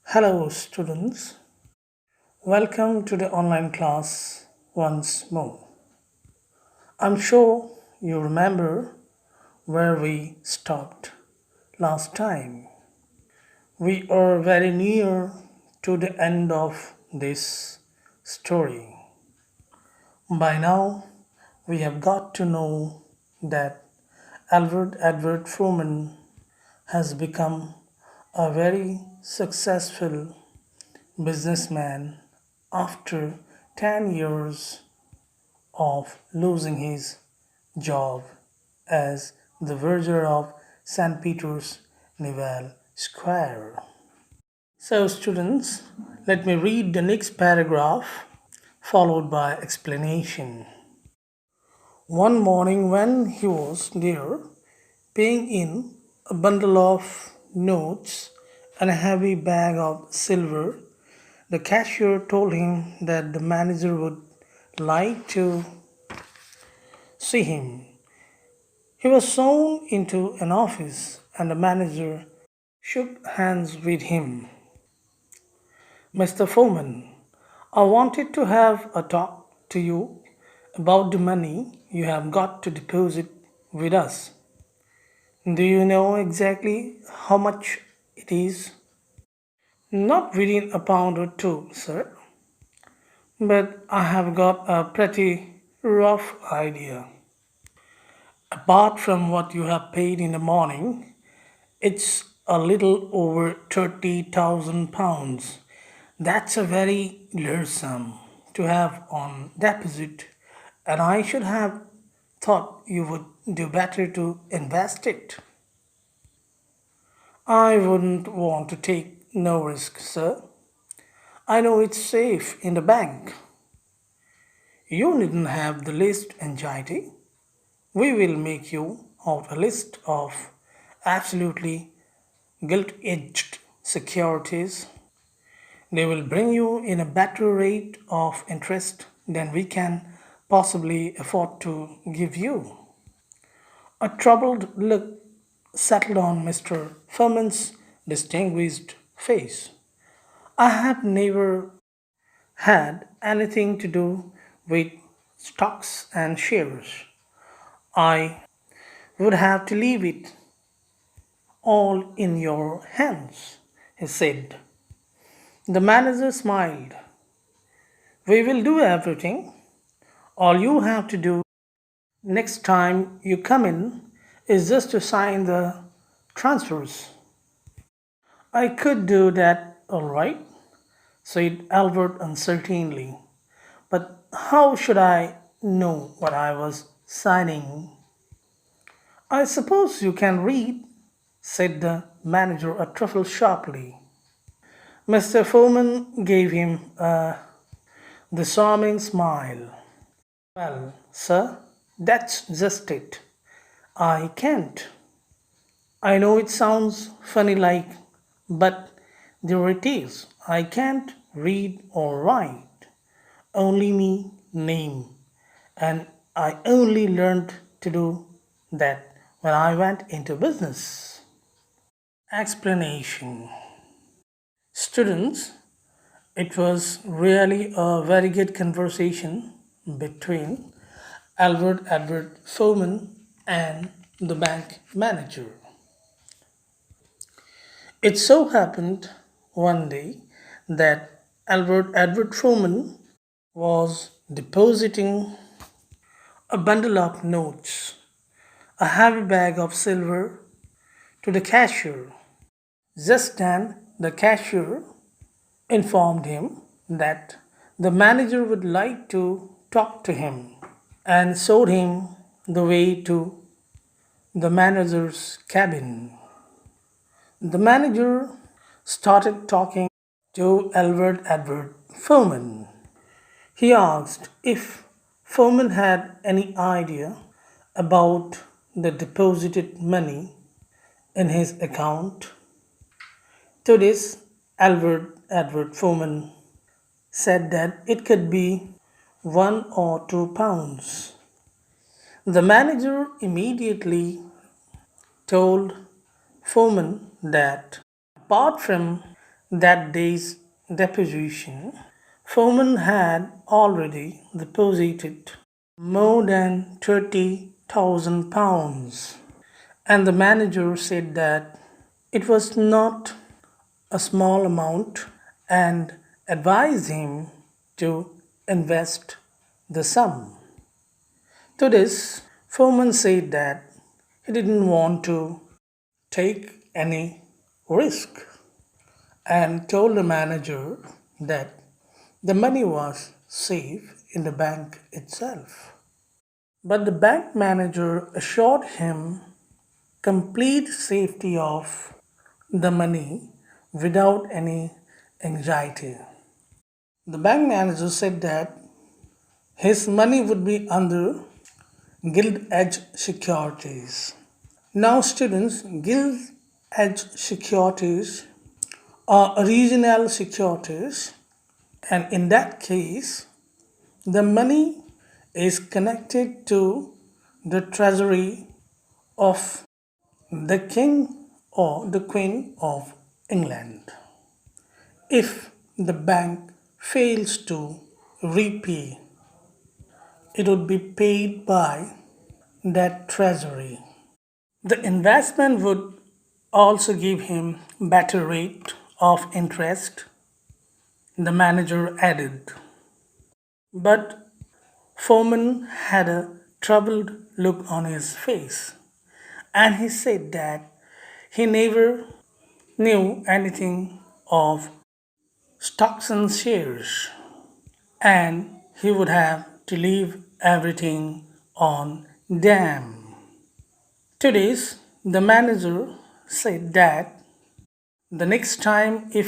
Hello, students. Welcome to the online class once more. I'm sure you remember where we stopped last time. We are very near to the end of this story. By now, we have got to know that Albert Edward Furman has become a very successful businessman after 10 years of losing his job as the verger of St. Peter's Naval Square. So, students, let me read the next paragraph followed by explanation. One morning, when he was there paying in a bundle of notes and a heavy bag of silver, the cashier told him that the manager would like to see him. He was shown into an office and the manager shook hands with him. Mr. Foreman, I wanted to have a talk to you about the money you have got to deposit with us. Do you know exactly how much it is? Not within a pound or two, sir, but I have got a pretty rough idea. Apart from what you have paid in the morning, it's a little over £30,000. That's a very large sum to have on deposit, and I should have thought you would do better to invest it. I wouldn't want to take no risk, sir. I know it's safe in the bank. You needn't have the least anxiety. We will make you out a list of absolutely gilt edged securities. They will bring you in a better rate of interest than we can possibly afford to give you. A troubled look settled on Mr. Furman's distinguished face. I have never had anything to do with stocks and shares. I would have to leave it all in your hands, he said. The manager smiled. We will do everything. All you have to do next time you come in is just to sign the transfers. I could do that all right, said Albert uncertainly. But how should I know what I was signing? I suppose you can read, said the manager a trifle sharply. Mr. Foreman gave him a disarming smile. Well, sir, that's just it. I can't. I know it sounds funny like, but there it is. I can't read or write. Only me name. And I only learned to do that when I went into business. Explanation. Students, it was really a very good conversation between Albert Edward Foreman and the bank manager. It so happened one day that Albert Edward Foreman was depositing a bundle of notes, a heavy bag of silver, to the cashier. Just then, the cashier informed him that the manager would like to talk to him and showed him the way to the manager's cabin. The manager started talking to Albert Edward Furman. He asked if Furman had any idea about the deposited money in his account. To this, Albert Edward Furman said that it could be 1 or 2 pounds. The manager immediately told Foreman that apart from that day's deposition, Foreman had already deposited more than £30,000. And the manager said that it was not a small amount and advised him to invest the sum. To this, Foreman said that he didn't want to take any risk and told the manager that the money was safe in the bank itself. But the bank manager assured him complete safety of the money without any anxiety. The bank manager said that his money would be under Gilt Edge securities. Now, students, Gilt Edge securities are original securities, and in that case, the money is connected to the treasury of the King or the Queen of England. If the bank fails to repay, it would be paid by that treasury. The investment would also give him better rate of interest, the manager added. But Foreman had a troubled look on his face, and he said that he never knew anything of stocks and shares, and he would have to leave everything on them. To this, the manager said that the next time if